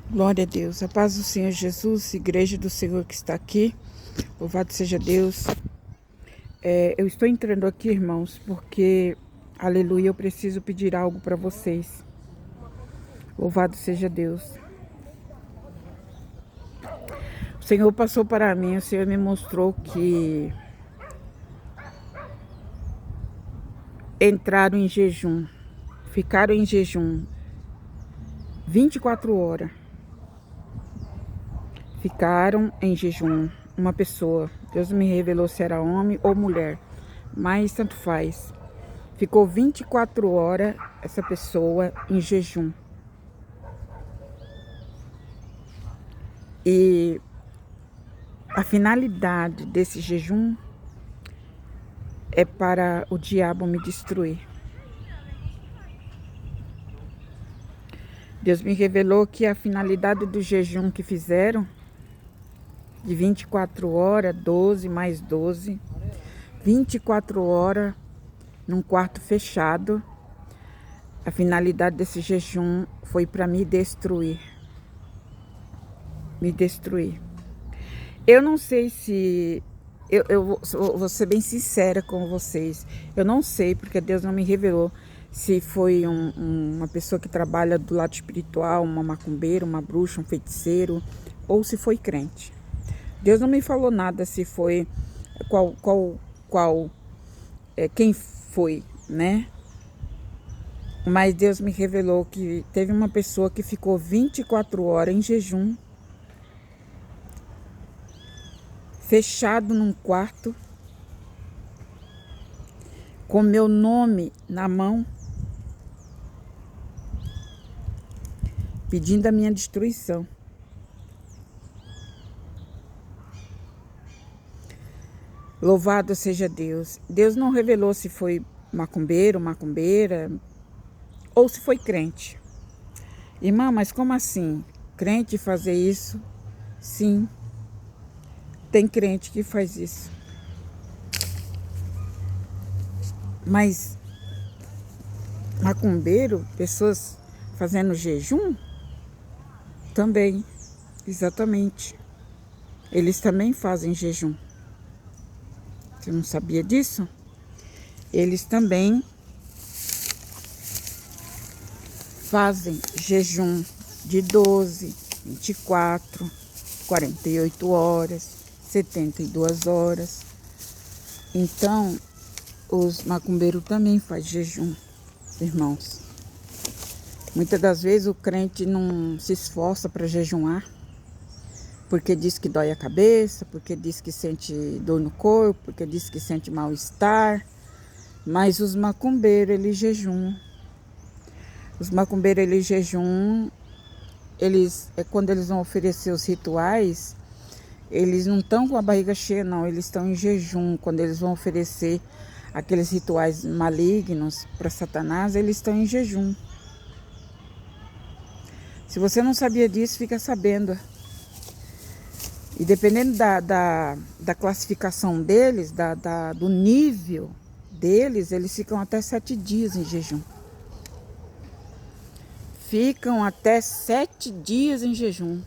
Glória a Deus. A paz do Senhor Jesus, igreja do Senhor que está aqui. Louvado seja Deus. Eu estou entrando aqui, irmãos, porque, aleluia, eu preciso pedir algo para vocês. Louvado seja Deus. O Senhor passou para mim, o Senhor me mostrou que entraram em jejum, ficaram em jejum 24 horas. Ficaram em jejum uma pessoa. Deus me revelou se era homem ou mulher, mas tanto faz. Ficou 24 horas essa pessoa em jejum. E a finalidade desse jejum é para o diabo me destruir. Deus me revelou que a finalidade do jejum que fizeram, de 24 horas, 12 mais 12, 24 horas num quarto fechado, a finalidade desse jejum foi para me destruir. Me destruir. Eu não sei se... Eu vou ser bem sincera com vocês. Eu não sei, porque Deus não me revelou se foi uma pessoa que trabalha do lado espiritual, uma macumbeira, uma bruxa, um feiticeiro, ou se foi crente. Deus não me falou nada se foi quem foi, né? Mas Deus me revelou que teve uma pessoa que ficou 24 horas em jejum, fechado num quarto, com meu nome na mão, pedindo a minha destruição. Louvado seja Deus. Deus não revelou se foi macumbeiro, macumbeira, ou se foi crente. Irmã, mas como assim? Crente fazer isso? Sim, tem crente que faz isso. Mas macumbeiro, pessoas fazendo jejum? Também, exatamente. Eles também fazem jejum. Você não sabia disso? Eles também fazem jejum de 12, 24, 48 horas, 72 horas. Então, os macumbeiros também fazem jejum, irmãos. Muitas das vezes o crente não se esforça para jejuar, porque diz que dói a cabeça, porque diz que sente dor no corpo, porque diz que sente mal-estar. Mas os macumbeiros, eles jejuam. Os macumbeiros, eles jejuam. Quando eles vão oferecer os rituais, eles não estão com a barriga cheia, não. Eles estão em jejum. Quando eles vão oferecer aqueles rituais malignos para Satanás, eles estão em jejum. Se você não sabia disso, fica sabendo. E dependendo da classificação deles, do nível deles, eles ficam até 7 dias em jejum. Ficam até 7 dias em jejum.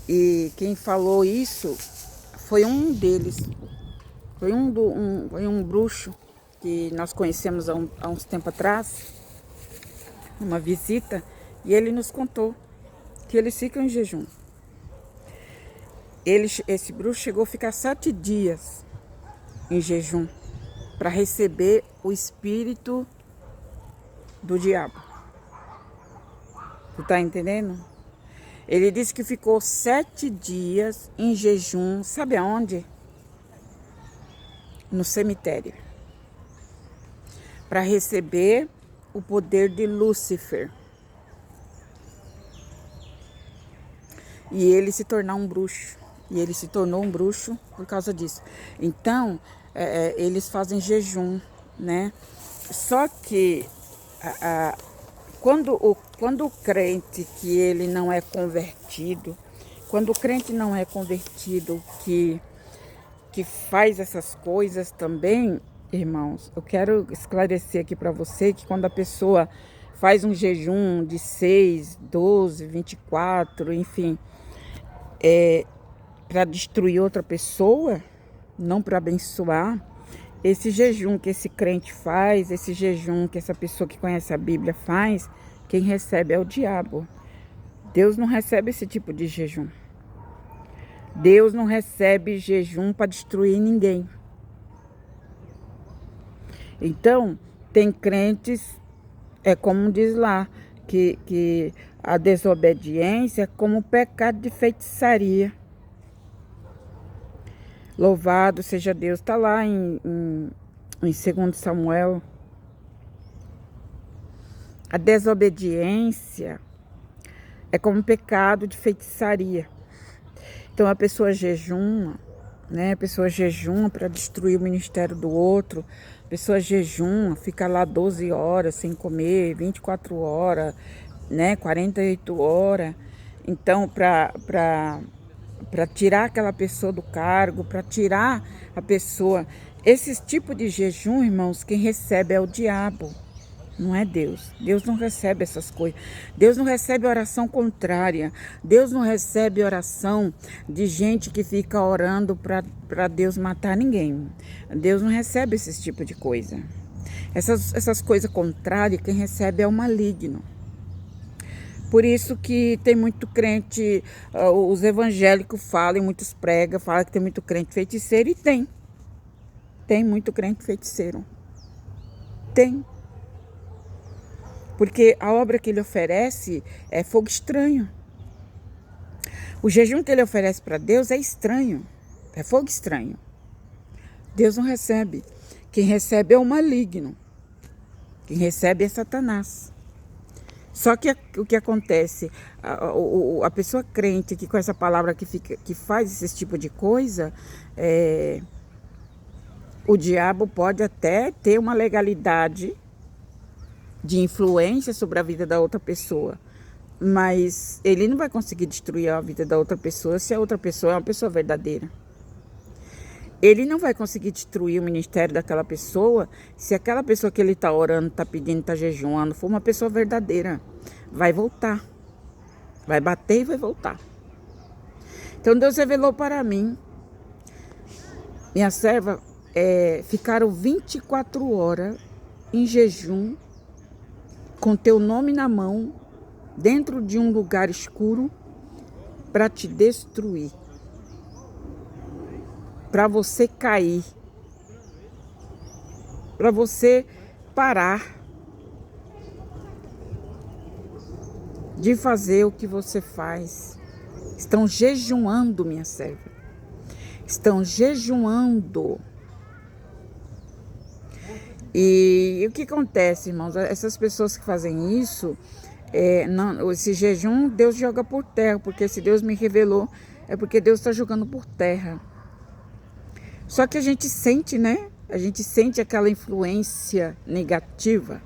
E quem falou isso foi um deles. Foi um bruxo que nós conhecemos há uns tempos atrás, numa visita, e ele nos contou que eles ficam em jejum. Esse bruxo chegou a ficar 7 dias em jejum para receber o espírito do diabo. Tu tá entendendo? Ele disse que ficou 7 dias em jejum, sabe aonde? No cemitério. Para receber o poder de Lúcifer. E ele se tornar um bruxo. E ele se tornou um bruxo por causa disso. Então, eles fazem jejum, né? Só que quando o crente que ele não é convertido, quando o crente não é convertido, que faz essas coisas também, irmãos, eu quero esclarecer aqui para você que quando a pessoa faz um jejum de 6, 12, 24, enfim, para destruir outra pessoa, não para abençoar. Esse jejum que esse crente faz, esse jejum que essa pessoa que conhece a Bíblia faz, quem recebe é o diabo. Deus não recebe esse tipo de jejum. Deus não recebe jejum para destruir ninguém. Então, tem crentes, como diz lá, que a desobediência é como pecado de feitiçaria. Louvado seja Deus. Está lá em 2 Samuel. A desobediência é como pecado de feitiçaria. Então a pessoa jejuma, né? A pessoa jejuma para destruir o ministério do outro. A pessoa jejuma, fica lá 12 horas sem comer, 24 horas, né? 48 horas. Então, para tirar aquela pessoa do cargo, para tirar a pessoa. Esse tipo de jejum, irmãos, quem recebe é o diabo, não é Deus. Deus não recebe essas coisas. Deus não recebe oração contrária. Deus não recebe oração de gente que fica orando para Deus matar ninguém. Deus não recebe esse tipo de coisa. Essas coisas contrárias, quem recebe é o maligno. Por isso que tem muito crente, os evangélicos falam, muitos pregam, falam que tem muito crente feiticeiro, e tem. Tem muito crente feiticeiro. Tem. Porque a obra que ele oferece é fogo estranho. O jejum que ele oferece para Deus é estranho. É fogo estranho. Deus não recebe. Quem recebe é o maligno. Quem recebe é Satanás. Só que o que acontece, a pessoa crente que com essa palavra que faz esse tipo de coisa, o diabo pode até ter uma legalidade de influência sobre a vida da outra pessoa, mas ele não vai conseguir destruir a vida da outra pessoa se a outra pessoa é uma pessoa verdadeira. Ele não vai conseguir destruir o ministério daquela pessoa se aquela pessoa que ele está orando, está pedindo, está jejuando, for uma pessoa verdadeira. Vai voltar. Vai bater e vai voltar. Então Deus revelou para mim. Minha serva, ficaram 24 horas em jejum, com teu nome na mão, dentro de um lugar escuro, para te destruir. Para você cair, para você parar de fazer o que você faz. Estão jejuando, minha serva. Estão jejuando. E o que acontece, irmãos? Essas pessoas que fazem isso, esse jejum, Deus joga por terra, porque se Deus me revelou, é porque Deus está jogando por terra. Só que a gente sente, né? A gente sente aquela influência negativa.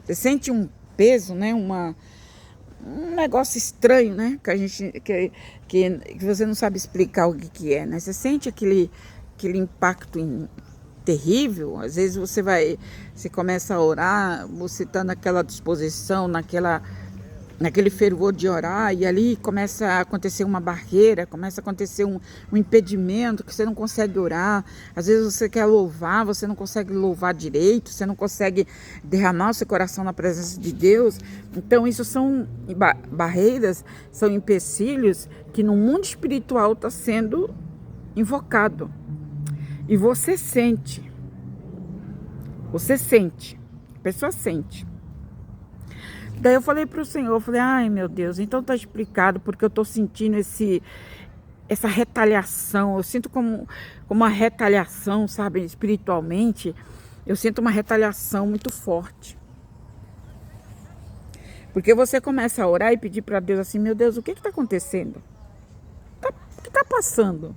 Você sente um peso, né? Um negócio estranho, né? Que a gente que você não sabe explicar o que é, né? Você sente aquele impacto terrível. Às vezes você começa a orar, você está naquela disposição, naquele fervor de orar, e ali começa a acontecer uma barreira, começa a acontecer um impedimento, que você não consegue orar. Às vezes você quer louvar, você não consegue louvar direito, você não consegue derramar o seu coração na presença de Deus. Então isso são barreiras, são empecilhos que no mundo espiritual está sendo invocado. E você sente, a pessoa sente. Daí eu falei para o Senhor, eu falei, ai meu Deus, então tá explicado porque eu tô sentindo essa retaliação. Eu sinto como uma retaliação, sabe, espiritualmente. Eu sinto uma retaliação muito forte. Porque você começa a orar e pedir para Deus assim, meu Deus, o que está acontecendo? O que está passando?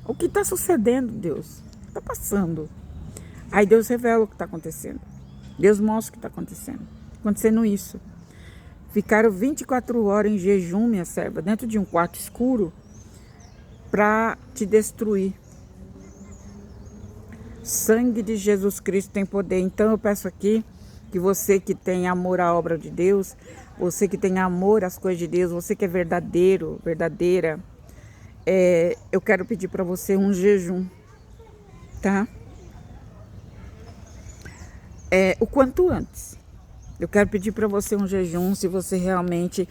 O que está sucedendo, Deus? O que está passando? Aí Deus revela o que está acontecendo. Deus mostra o que está acontecendo. Acontecendo isso. Ficaram 24 horas em jejum, minha serva, dentro de um quarto escuro, para te destruir. Sangue de Jesus Cristo tem poder. Então eu peço aqui, que você que tem amor à obra de Deus, você que tem amor às coisas de Deus, você que é verdadeiro, verdadeira, eu quero pedir para você um jejum, tá? O quanto antes. Eu quero pedir para você um jejum, se você realmente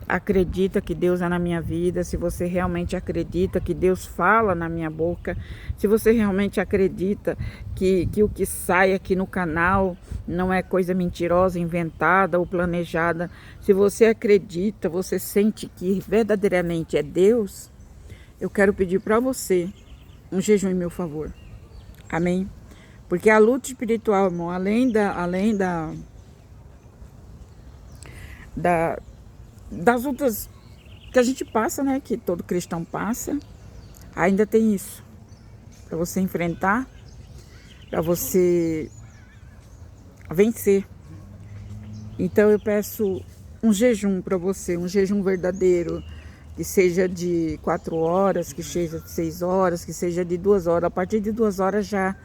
acredita que Deus é na minha vida, se você realmente acredita que Deus fala na minha boca, se você realmente acredita que o que sai aqui no canal não é coisa mentirosa, inventada ou planejada, se você acredita, você sente que verdadeiramente é Deus, eu quero pedir para você um jejum em meu favor. Amém? Porque a luta espiritual, irmão, além das lutas que a gente passa, né? Que todo cristão passa, ainda tem isso. Para você enfrentar, para você vencer. Então eu peço um jejum para você, um jejum verdadeiro, que seja de 4 horas, que seja de 6 horas, que seja de 2 horas. A partir de 2 horas já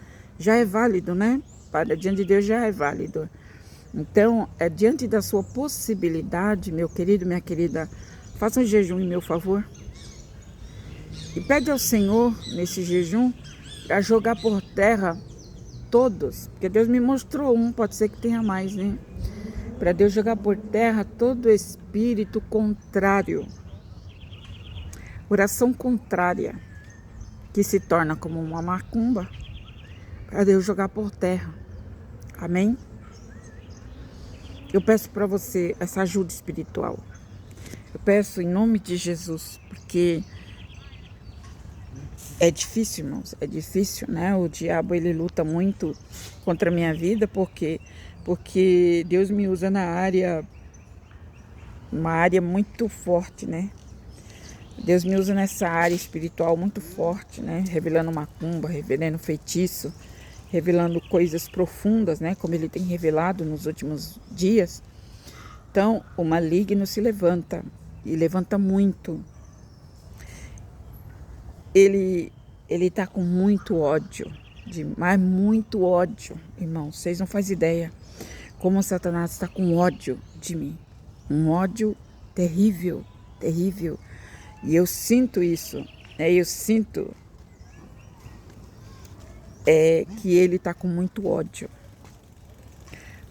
é válido, né? Para diante de Deus já é válido. Então, diante da sua possibilidade, meu querido, minha querida, faça um jejum em meu favor. E pede ao Senhor, nesse jejum, para jogar por terra todos. Porque Deus me mostrou pode ser que tenha mais, né? Para Deus jogar por terra todo espírito contrário. Oração contrária, que se torna como uma macumba. Para Deus jogar por terra. Amém? Eu peço para você essa ajuda espiritual. Eu peço em nome de Jesus, porque é difícil, irmãos, é difícil, né? O diabo, ele luta muito contra a minha vida, porque Deus me usa uma área muito forte, né? Deus me usa nessa área espiritual muito forte, né? Revelando macumba, revelando feitiço, revelando coisas profundas, né? Como ele tem revelado nos últimos dias. Então, o maligno se levanta, e levanta muito. Ele tá com muito ódio, mas muito ódio, irmãos. Vocês não fazem ideia como Satanás está com ódio de mim. Um ódio terrível, terrível. E eu sinto isso, eu sinto que ele está com muito ódio.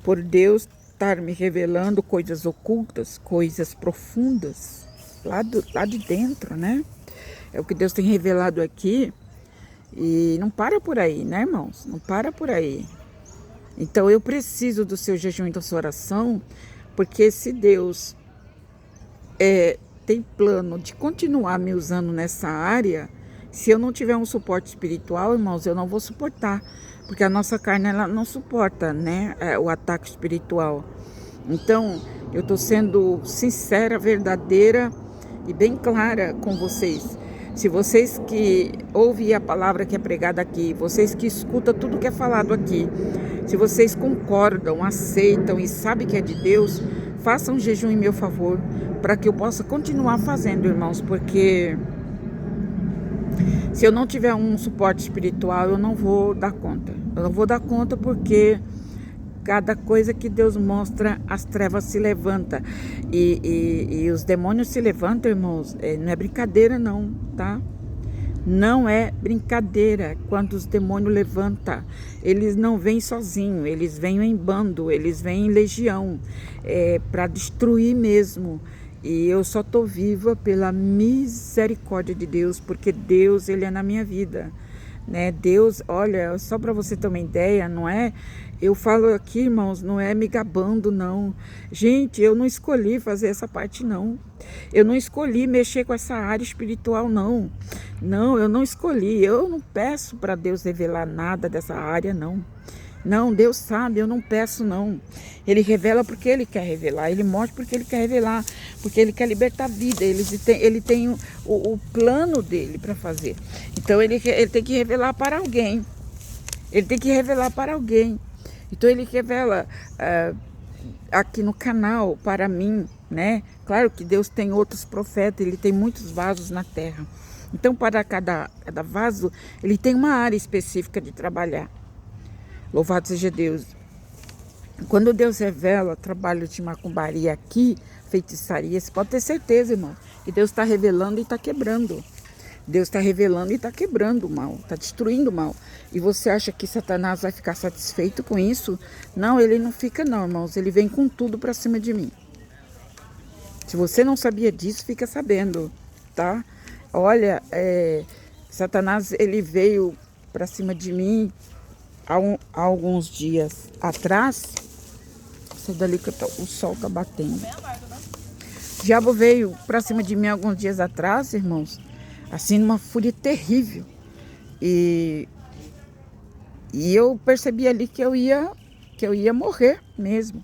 Por Deus estar me revelando coisas ocultas, coisas profundas, lá de dentro, né? É o que Deus tem revelado aqui. E não para por aí, né, irmãos? Não para por aí. Então eu preciso do seu jejum e da sua oração, porque se Deus tem plano de continuar me usando nessa área, se eu não tiver um suporte espiritual, irmãos, eu não vou suportar, porque a nossa carne, ela não suporta, né, o ataque espiritual. Então, eu estou sendo sincera, verdadeira e bem clara com vocês. Se vocês que ouvem a palavra que é pregada aqui, vocês que escutam tudo que é falado aqui, se vocês concordam, aceitam e sabem que é de Deus, façam um jejum em meu favor, para que eu possa continuar fazendo, irmãos, porque se eu não tiver um suporte espiritual, eu não vou dar conta. Eu não vou dar conta porque cada coisa que Deus mostra, as trevas se levantam. E os demônios se levantam, irmãos. Não é brincadeira não, tá? Não é brincadeira. Quando os demônios levantam, eles não vêm sozinhos, eles vêm em bando, eles vêm em legião, para destruir mesmo. E eu só estou viva pela misericórdia de Deus, porque Deus, ele é na minha vida, né? Deus, olha, só para você ter uma ideia, não é? Eu falo aqui, irmãos, não é me gabando, não. Gente, eu não escolhi fazer essa parte, não. Eu não escolhi mexer com essa área espiritual, não. Não, eu não escolhi. Eu não peço para Deus revelar nada dessa área, não. Não, Deus sabe, eu não peço, não. Ele revela porque Ele quer revelar. Ele mostra porque Ele quer revelar. Porque Ele quer libertar a vida. Ele tem o plano dele para fazer. Então, ele tem que revelar para alguém. Ele tem que revelar para alguém. Então, Ele revela aqui no canal para mim, né? Claro que Deus tem outros profetas. Ele tem muitos vasos na terra. Então, para cada vaso, Ele tem uma área específica de trabalhar. Louvado seja Deus. Quando Deus revela trabalho de macumbaria aqui, feitiçaria, você pode ter certeza, irmão, que Deus está revelando e está quebrando. Deus está revelando e está quebrando o mal, está destruindo o mal. E você acha que Satanás vai ficar satisfeito com isso? Não, ele não fica não, irmãos. Ele vem com tudo para cima de mim. Se você não sabia disso, fica sabendo, tá? Olha, Satanás, ele veio para cima de mim há alguns dias atrás. Isso dali que o sol tá batendo. O diabo veio para cima de mim alguns dias atrás, irmãos, assim, numa fúria terrível. E eu percebi ali que eu ia morrer mesmo.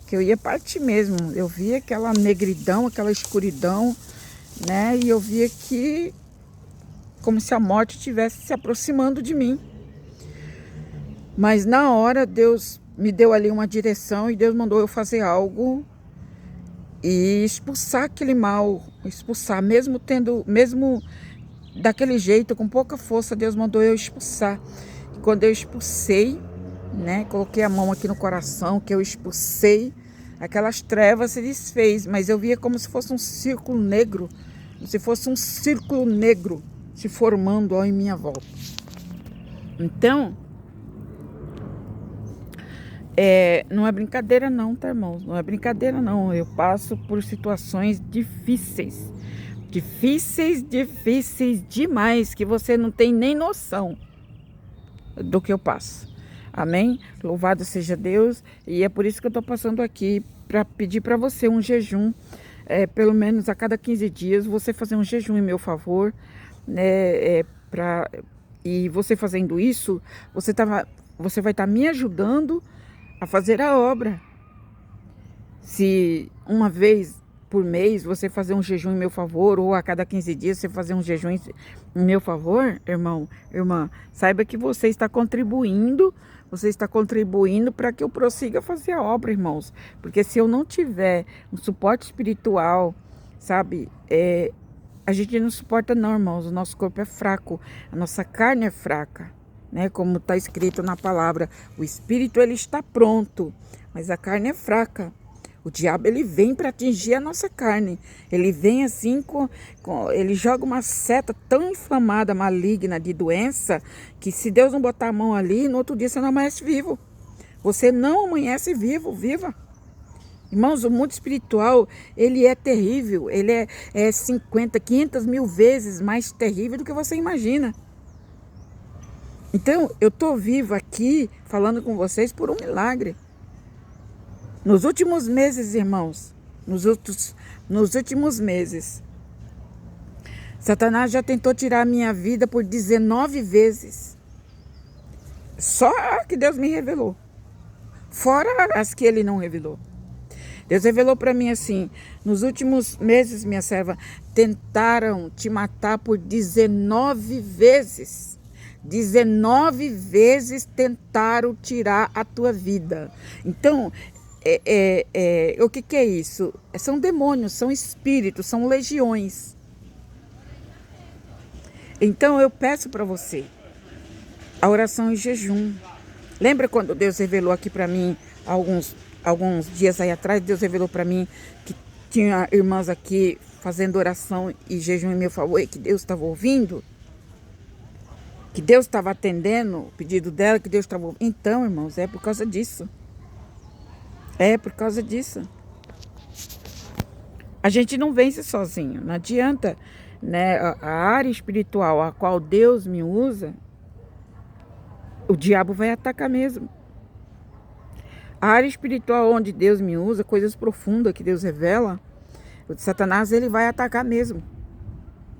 Que eu ia partir mesmo. Eu via aquela negridão, aquela escuridão, né? E eu via que como se a morte estivesse se aproximando de mim. Mas na hora Deus me deu ali uma direção e Deus mandou eu fazer algo e expulsar aquele mal, expulsar, mesmo daquele jeito, com pouca força, Deus mandou eu expulsar. E quando eu expulsei, né, coloquei a mão aqui no coração, que eu expulsei, aquelas trevas se desfez, mas eu via como se fosse um círculo negro, se formando em minha volta. Então, não é brincadeira não, tá, irmãos? Não é brincadeira não. Eu passo por situações difíceis. Difíceis demais, que você não tem nem noção do que eu passo. Amém? Louvado seja Deus. E é por isso que eu tô passando aqui, para pedir para você um jejum. Pelo menos a cada 15 dias, você fazer um jejum em meu favor. E você fazendo isso, você vai estar me ajudando a fazer a obra. Se uma vez por mês você fazer um jejum em meu favor, ou a cada 15 dias você fazer um jejum em meu favor, irmão, irmã, saiba que você está contribuindo para que eu prossiga fazer a obra, irmãos. Porque se eu não tiver um suporte espiritual, sabe, a gente não suporta não, irmãos. O nosso corpo é fraco, a nossa carne é fraca. Né, como está escrito na palavra, o espírito ele está pronto, mas a carne é fraca. O diabo ele vem para atingir a nossa carne. Ele vem assim, ele joga uma seta tão inflamada, maligna de doença, que se Deus não botar a mão ali, no outro dia você não amanhece vivo. Você não amanhece viva. Irmãos, o mundo espiritual, ele é terrível. Ele é 50, 500 mil vezes mais terrível do que você imagina. Então, eu estou viva aqui, falando com vocês por um milagre. Nos últimos meses, irmãos, nos últimos meses, Satanás já tentou tirar a minha vida por 19 vezes. Só que Deus me revelou. Fora as que ele não revelou. Deus revelou para mim assim, nos últimos meses, minha serva, tentaram te matar por 19 vezes. 19 vezes tentaram tirar a tua vida. Então, o que é isso? São demônios, são espíritos, são legiões. Então, eu peço para você a oração em jejum. Lembra quando Deus revelou aqui para mim, alguns dias aí atrás, Deus revelou para mim que tinha irmãs aqui fazendo oração e jejum em meu favor e que Deus estava ouvindo? Que Deus estava atendendo o pedido dela, que Deus estava... Então, irmãos, é por causa disso. É por causa disso. A gente não vence sozinho. Não adianta, né? A área espiritual a qual Deus me usa, o diabo vai atacar mesmo. A área espiritual onde Deus me usa, coisas profundas que Deus revela, o Satanás, ele vai atacar mesmo.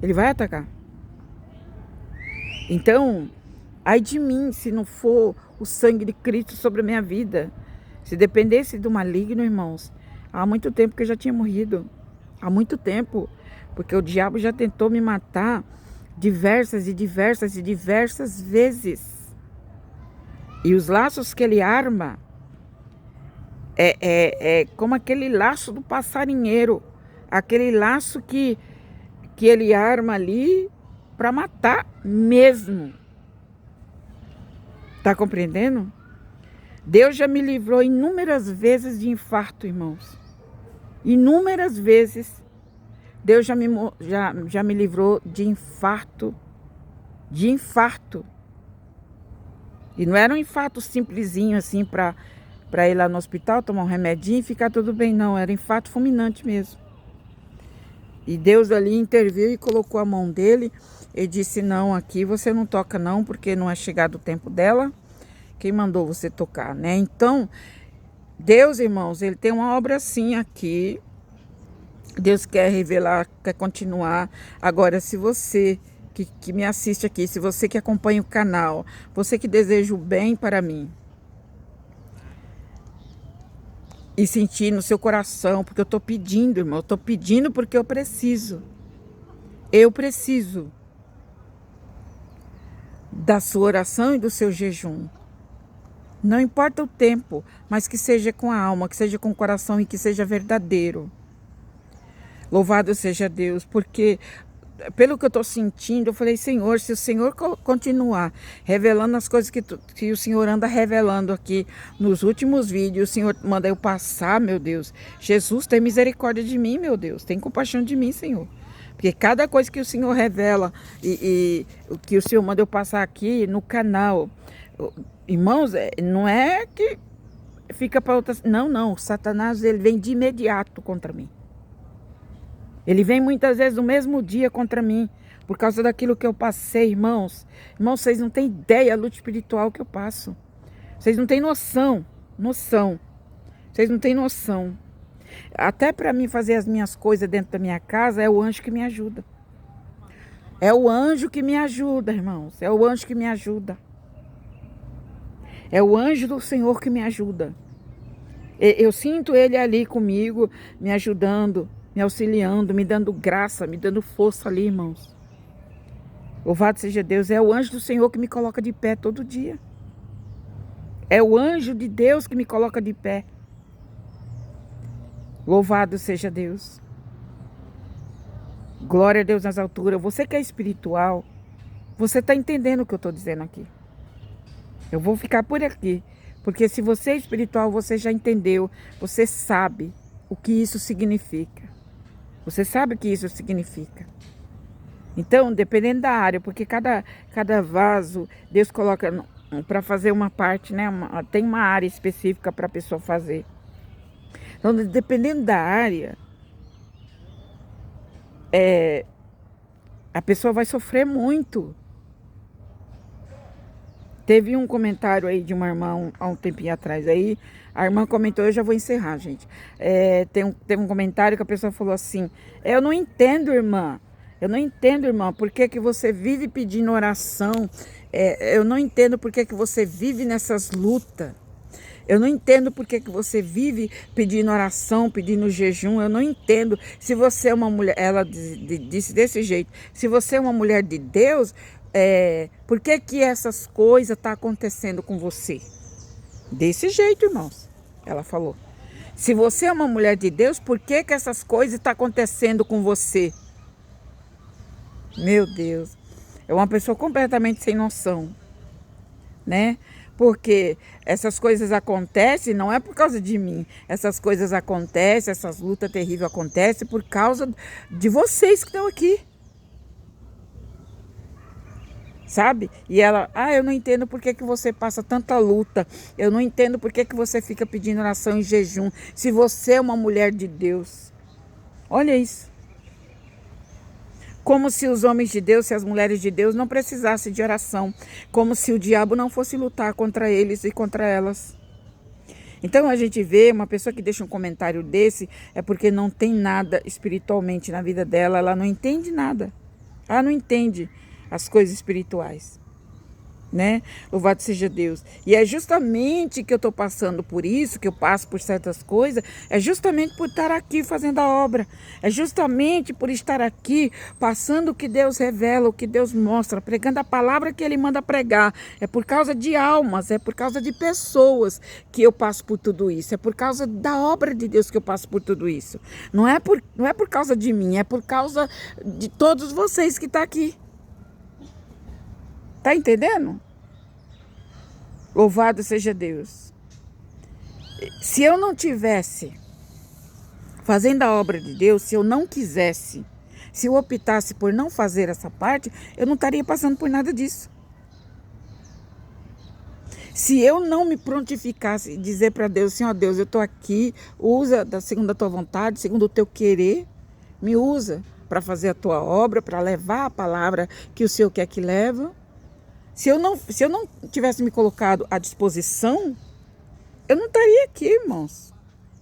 Ele vai atacar. Então, ai de mim se não for o sangue de Cristo sobre a minha vida. Se dependesse do maligno, irmãos, há muito tempo que eu já tinha morrido. Há muito tempo. Porque o diabo já tentou me matar diversas vezes. E os laços que ele arma é como aquele laço do passarinheiro. Aquele laço que ele arma ali para matar mesmo. Tá compreendendo? Deus já me livrou inúmeras vezes de infarto, irmãos. Inúmeras vezes. Deus já me livrou de infarto. De infarto. E não era um infarto simplesinho assim para ir lá no hospital, tomar um remedinho e ficar tudo bem, não. Era infarto fulminante mesmo. E Deus ali interviu e colocou a mão dele e disse, não, aqui você não toca não, porque não é chegado o tempo dela. Quem mandou você tocar, né? Então, Deus, irmãos, ele tem uma obra assim aqui. Deus quer revelar, quer continuar. Agora, se você que me assiste aqui, se você que acompanha o canal, você que deseja o bem para mim, e sentir no seu coração, porque eu estou pedindo, irmão, eu estou pedindo porque eu preciso. Eu preciso da sua oração e do seu jejum. Não importa o tempo, mas que seja com a alma, que seja com o coração e que seja verdadeiro. Louvado seja Deus, porque pelo que eu estou sentindo, eu falei, Senhor, se o Senhor continuar revelando as coisas que o Senhor anda revelando aqui nos últimos vídeos, o Senhor manda eu passar, meu Deus. Jesus, tem misericórdia de mim, meu Deus. Tem compaixão de mim, Senhor. Porque cada coisa que o Senhor revela e o que o Senhor manda eu passar aqui no canal, irmãos, não é que fica para outras... Não. Satanás, ele vem de imediato contra mim. Ele vem muitas vezes no mesmo dia contra mim, por causa daquilo que eu passei, irmãos. Irmãos, vocês não têm ideia da luta espiritual que eu passo. Vocês não têm noção. Vocês não têm noção. Até para mim fazer as minhas coisas dentro da minha casa, é o anjo que me ajuda. É o anjo que me ajuda, irmãos. É o anjo que me ajuda. É o anjo do Senhor que me ajuda. Eu sinto ele ali comigo, me ajudando, me auxiliando, me dando graça, me dando força ali, irmãos. Louvado seja Deus. É o anjo do Senhor que me coloca de pé todo dia. É o anjo de Deus que me coloca de pé. Louvado seja Deus. Glória a Deus nas alturas. Você que é espiritual, você está entendendo o que eu estou dizendo aqui. Eu vou ficar por aqui. Porque se você é espiritual, você já entendeu. Você sabe o que isso significa. Você sabe o que isso significa. Então, dependendo da área, porque cada vaso, Deus coloca para fazer uma parte, né? Tem uma área específica para a pessoa fazer. Então, dependendo da área, a pessoa vai sofrer muito. Teve um comentário aí de uma irmã há um tempinho atrás aí. A irmã comentou, eu já vou encerrar, gente. Teve um comentário que a pessoa falou assim, eu não entendo, irmã. Por que você vive pedindo oração? Eu não entendo por que você vive nessas lutas. Eu não entendo por que você vive pedindo oração, pedindo jejum. Eu não entendo. Se você é uma mulher, ela disse desse jeito, se você é uma mulher de Deus, por que essas coisas estão acontecendo com você? Desse jeito, irmãos, ela falou. Se você é uma mulher de Deus, por que essas coisas estão acontecendo com você? Meu Deus, é uma pessoa completamente sem noção, né? Porque essas coisas acontecem, não é por causa de mim. Essas coisas acontecem, essas lutas terríveis acontecem por causa de vocês que estão aqui. Sabe? E ela, eu não entendo por que você passa tanta luta. Eu não entendo por que você fica pedindo oração em jejum. Se você é uma mulher de Deus. Olha isso. Como se os homens de Deus, se as mulheres de Deus não precisassem de oração. Como se o diabo não fosse lutar contra eles e contra elas. Então a gente vê uma pessoa que deixa um comentário desse, é porque não tem nada espiritualmente na vida dela. Ela não entende nada. Ela não entende as coisas espirituais, né? Louvado seja Deus. E é justamente que eu estou passando por isso, que eu passo por certas coisas, é justamente por estar aqui fazendo a obra, é justamente por estar aqui passando o que Deus revela, o que Deus mostra, pregando a palavra que Ele manda pregar. É por causa de almas, é por causa de pessoas que eu passo por tudo isso, é por causa da obra de Deus que eu passo por tudo isso. Não é por causa de mim, é por causa de todos vocês que estão aqui. Tá entendendo? Louvado seja Deus. Se eu não tivesse fazendo a obra de Deus, se eu não quisesse, se eu optasse por não fazer essa parte, eu não estaria passando por nada disso. Se eu não me prontificasse e dizer para Deus, assim, ó Deus, eu estou aqui, usa segundo a tua vontade, segundo o teu querer, me usa para fazer a tua obra, para levar a palavra que o Senhor quer que leve. Se eu não tivesse me colocado à disposição, eu não estaria aqui, irmãos.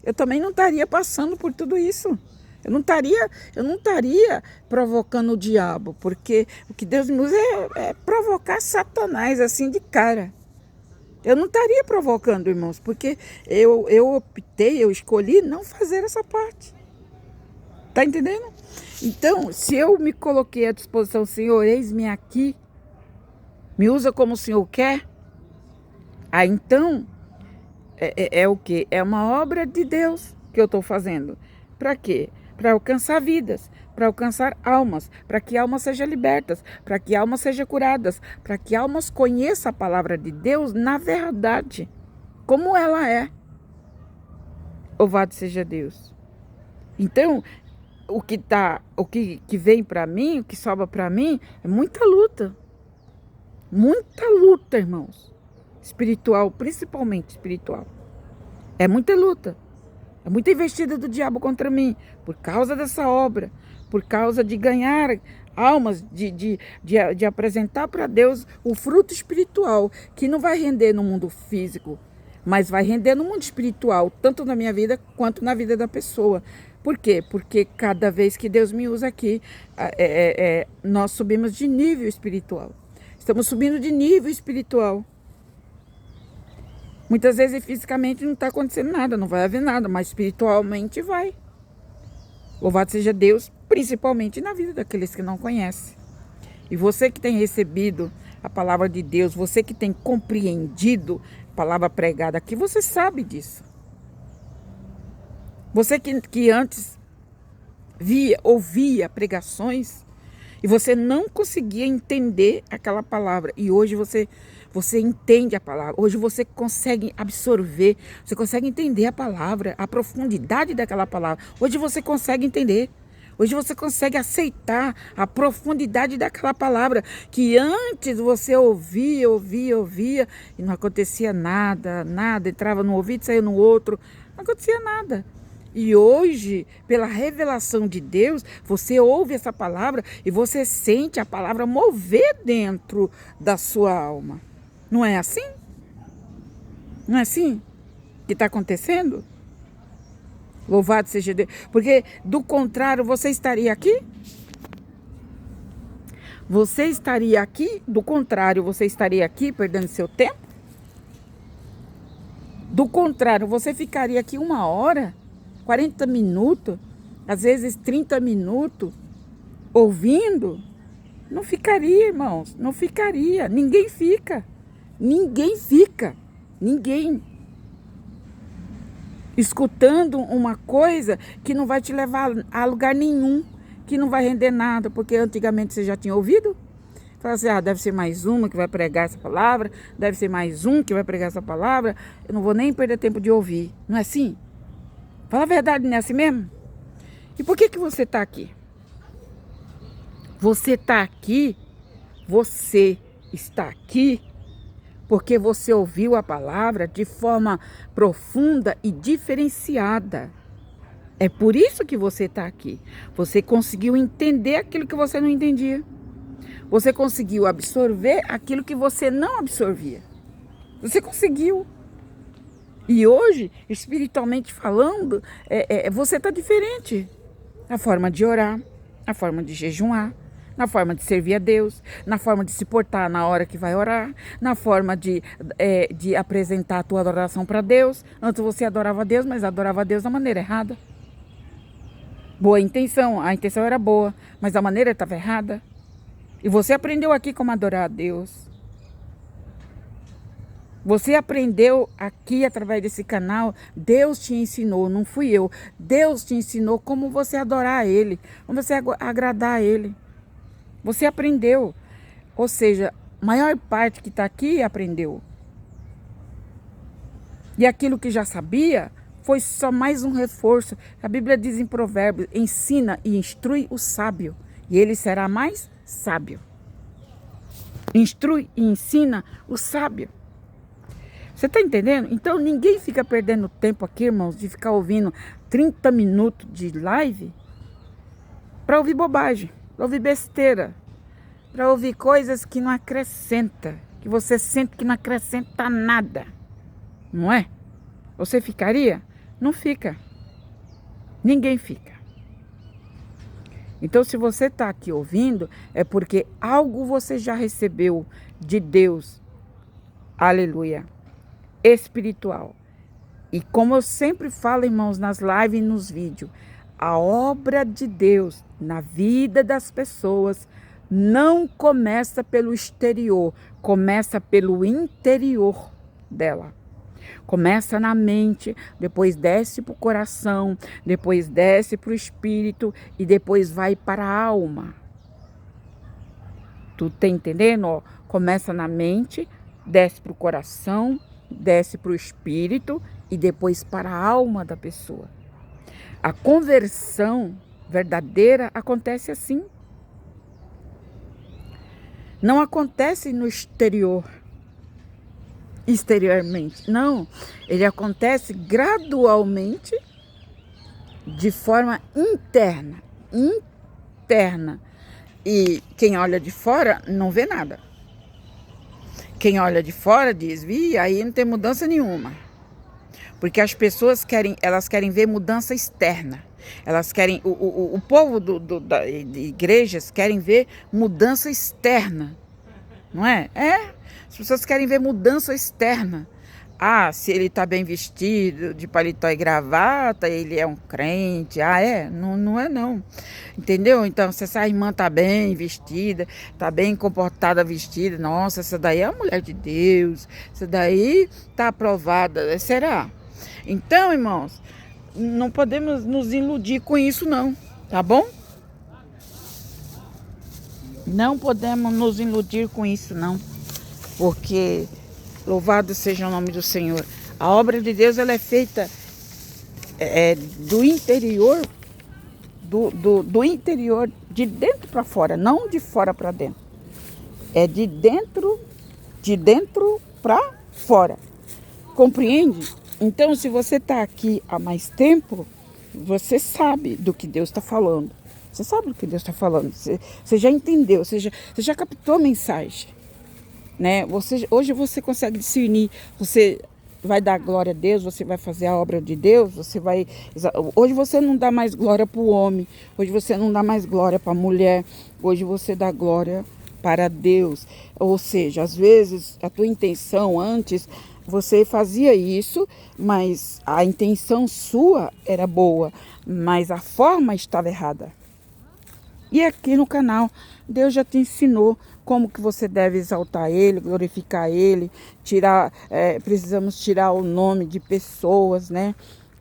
Eu também não estaria passando por tudo isso. Eu não estaria provocando o diabo, porque o que Deus me usa é provocar Satanás assim de cara. Eu não estaria provocando, irmãos, porque eu optei, eu escolhi não fazer essa parte. Tá entendendo? Então, se eu me coloquei à disposição, Senhor, eis-me aqui, me usa como o Senhor quer, aí então, é o quê? É uma obra de Deus que eu estou fazendo. Para quê? Para alcançar vidas, para alcançar almas, para que almas sejam libertas, para que almas sejam curadas, para que almas conheçam a palavra de Deus na verdade, como ela é. Louvado seja Deus. Então, o que vem para mim, o que sobra para mim, é muita luta. Muita luta, irmãos. Espiritual, principalmente espiritual. É muita luta. É muita investida do diabo contra mim, por causa dessa obra, por causa de ganhar almas, de apresentar para Deus o fruto espiritual, que não vai render no mundo físico, mas vai render no mundo espiritual, tanto na minha vida quanto na vida da pessoa. Por quê? Porque cada vez que Deus me usa aqui, nós subimos de nível espiritual. Estamos subindo de nível espiritual. Muitas vezes fisicamente não está acontecendo nada, não vai haver nada, mas espiritualmente vai. Louvado seja Deus, principalmente na vida daqueles que não conhecem. E você que tem recebido a palavra de Deus, você que tem compreendido a palavra pregada aqui, você sabe disso. Você que antes ouvia pregações e você não conseguia entender aquela palavra. E hoje você entende a palavra. Hoje você consegue absorver, você consegue entender a palavra, a profundidade daquela palavra. Hoje você consegue entender. Hoje você consegue aceitar a profundidade daquela palavra que antes você ouvia e não acontecia nada, entrava num ouvido e saía no outro, não acontecia nada. E hoje, pela revelação de Deus, você ouve essa palavra e você sente a palavra mover dentro da sua alma. Não é assim? Não é assim que está acontecendo? Louvado seja Deus. Porque, do contrário, você estaria aqui? Você estaria aqui? Do contrário, você estaria aqui perdendo seu tempo? Do contrário, você ficaria aqui 1 hora, 40 minutos, às vezes 30 minutos, ouvindo? Não ficaria, irmãos. Não ficaria. Ninguém fica. Ninguém. Escutando uma coisa que não vai te levar a lugar nenhum, que não vai render nada, porque antigamente você já tinha ouvido. Fala assim, deve ser mais uma que vai pregar essa palavra, deve ser mais um que vai pregar essa palavra, eu não vou nem perder tempo de ouvir. Não é assim? Fala a verdade, não é assim mesmo? E por que você está aqui? Você está aqui porque você ouviu a palavra de forma profunda e diferenciada. É por isso que você está aqui. Você conseguiu entender aquilo que você não entendia. Você conseguiu absorver aquilo que você não absorvia. Você conseguiu. E hoje, espiritualmente falando, você está diferente. Na forma de orar, na forma de jejuar, na forma de servir a Deus, na forma de se portar na hora que vai orar, na forma de apresentar a tua adoração para Deus. Antes você adorava a Deus, mas adorava a Deus da maneira errada. Boa intenção, a intenção era boa, mas a maneira estava errada. E você aprendeu aqui como adorar a Deus. Você aprendeu aqui através desse canal, Deus te ensinou, não fui eu. Deus te ensinou como você adorar a Ele, como você agradar a Ele. Você aprendeu, ou seja, a maior parte que está aqui aprendeu. E aquilo que já sabia foi só mais um reforço. A Bíblia diz em Provérbios: ensina e instrui o sábio, e ele será mais sábio. Instrui e ensina o sábio. Você está entendendo? Então ninguém fica perdendo tempo aqui, irmãos, de ficar ouvindo 30 minutos de live para ouvir bobagem, para ouvir besteira, para ouvir coisas que não acrescenta, que você sente que não acrescenta nada. Não é? Você ficaria? Não fica. Ninguém fica. Então, se você está aqui ouvindo, é porque algo você já recebeu de Deus. Aleluia. Espiritual. E como eu sempre falo, irmãos, nas lives e nos vídeos, a obra de Deus na vida das pessoas não começa pelo exterior, começa pelo interior dela. Começa na mente, depois desce para o coração, depois desce para o espírito e depois vai para a alma. Tu tá entendendo? Ó, começa na mente, desce para o coração, desce para o espírito e depois para a alma da pessoa. A conversão verdadeira acontece assim. Não acontece no exteriormente. Não, ele acontece gradualmente, de forma interna. E quem olha de fora não vê nada. Quem olha de fora diz: aí não tem mudança nenhuma. Porque as pessoas elas querem ver mudança externa. Elas querem, o povo de igrejas querem ver mudança externa. Não é? As pessoas querem ver mudança externa. Se ele está bem vestido, de paletó e gravata, ele é um crente. Não é não. Entendeu? Então, se essa irmã está bem vestida, está bem comportada vestida, nossa, essa daí é a mulher de Deus, essa daí está aprovada. Será? Então, irmãos, não podemos nos iludir com isso não, tá bom? Não podemos nos iludir com isso não, porque louvado seja o nome do Senhor. A obra de Deus, ela é feita do interior, do interior, de dentro para fora, não de fora para dentro. É de dentro para fora. Compreende? Então, se você está aqui há mais tempo, você sabe do que Deus está falando. Você sabe do que Deus está falando. Você já entendeu, você já captou a mensagem. Né? Hoje você consegue discernir, você vai dar glória a Deus, você vai fazer a obra de Deus, hoje você não dá mais glória para o homem, hoje você não dá mais glória para a mulher, hoje você dá glória para Deus. Ou seja, às vezes a tua intenção antes, você fazia isso, mas a intenção sua era boa, mas a forma estava errada. E aqui no canal, Deus já te ensinou como que você deve exaltar Ele, glorificar Ele, precisamos tirar o nome de pessoas, né?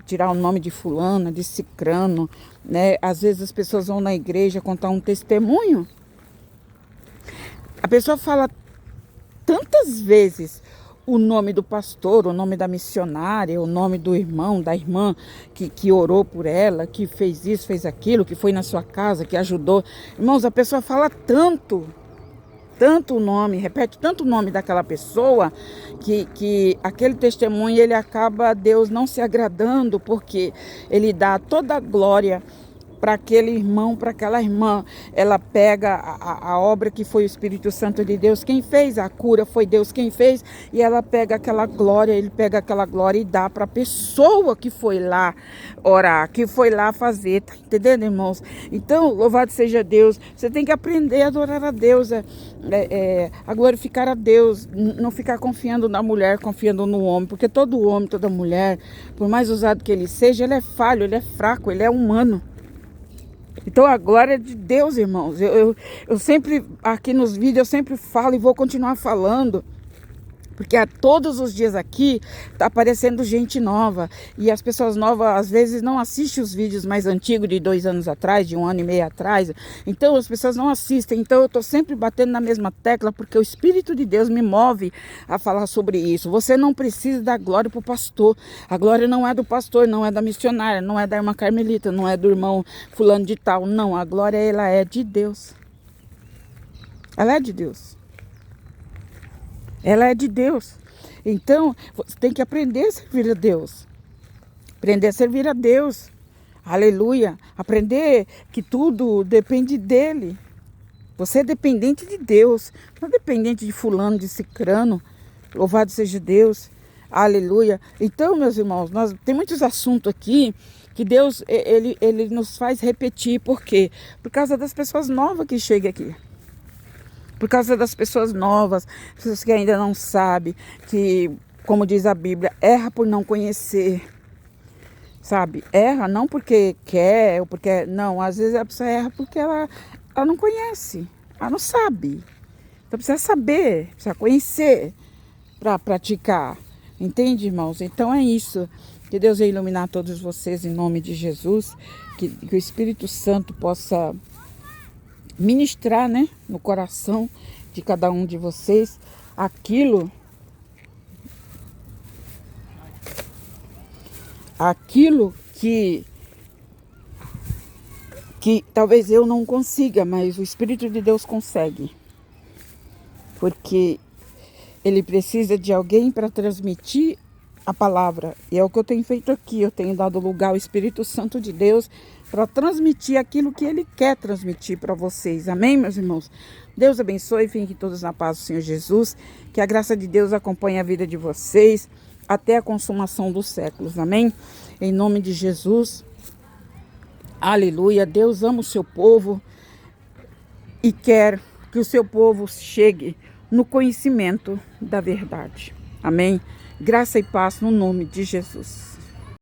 Tirar o nome de fulana, de cicrano, né? Às vezes as pessoas vão na igreja contar um testemunho. A pessoa fala tantas vezes o nome do pastor, o nome da missionária, o nome do irmão, da irmã que orou por ela, que fez isso, fez aquilo, que foi na sua casa, que ajudou. Irmãos, a pessoa fala tanto o nome, repete tanto o nome daquela pessoa, que aquele testemunho, ele acaba Deus não se agradando, porque ele dá toda a glória para aquele irmão, para aquela irmã. Ela pega a obra que foi o Espírito Santo de Deus quem fez, a cura foi Deus quem fez, e ela pega aquela glória, ele pega aquela glória e dá para a pessoa que foi lá orar, que foi lá fazer, tá entendendo, irmãos? Então, louvado seja Deus, você tem que aprender a adorar a Deus, a glorificar a Deus, não ficar confiando na mulher, confiando no homem, porque todo homem, toda mulher, por mais usado que ele seja, ele é falho, ele é fraco, ele é humano. Então a glória de Deus, irmãos, eu sempre, aqui nos vídeos, eu sempre falo e vou continuar falando, Porque todos os dias aqui tá aparecendo gente nova. E as pessoas novas às vezes não assistem os vídeos mais antigos de 2 anos atrás, de 1 ano e meio atrás. Então as pessoas não assistem. Então eu tô sempre batendo na mesma tecla, porque o Espírito de Deus me move a falar sobre isso. Você não precisa dar glória pro pastor. A glória não é do pastor, não é da missionária, não é da irmã Carmelita, não é do irmão fulano de tal. Não, a glória ela é de Deus. Ela é de Deus. Ela é de Deus. Então, você tem que aprender a servir a Deus. Aprender a servir a Deus. Aleluia. Aprender que tudo depende dele. Você é dependente de Deus. Não é dependente de fulano, de cicrano. Louvado seja Deus. Aleluia. Então, meus irmãos, tem muitos assuntos aqui que Deus, ele nos faz repetir. Por quê? Por causa das pessoas novas que chegam aqui. Por causa das pessoas novas, pessoas que ainda não sabem, que, como diz a Bíblia, erra por não conhecer, sabe? Erra não porque quer, ou porque... Não, às vezes a pessoa erra porque ela não conhece, ela não sabe. Então precisa saber, precisa conhecer para praticar. Entende, irmãos? Então é isso. Que Deus venha iluminar todos vocês em nome de Jesus. Que o Espírito Santo possa ministrar, né, no coração de cada um de vocês aquilo que talvez eu não consiga, mas o Espírito de Deus consegue. Porque ele precisa de alguém para transmitir a palavra. E é o que eu tenho feito aqui. Eu tenho dado lugar ao Espírito Santo de Deus para transmitir aquilo que ele quer transmitir para vocês. Amém, meus irmãos? Deus abençoe e fiquem todos na paz do Senhor Jesus. Que a graça de Deus acompanhe a vida de vocês até a consumação dos séculos. Amém? Em nome de Jesus. Aleluia. Deus ama o seu povo e quer que o seu povo chegue no conhecimento da verdade. Amém? Graça e paz no nome de Jesus.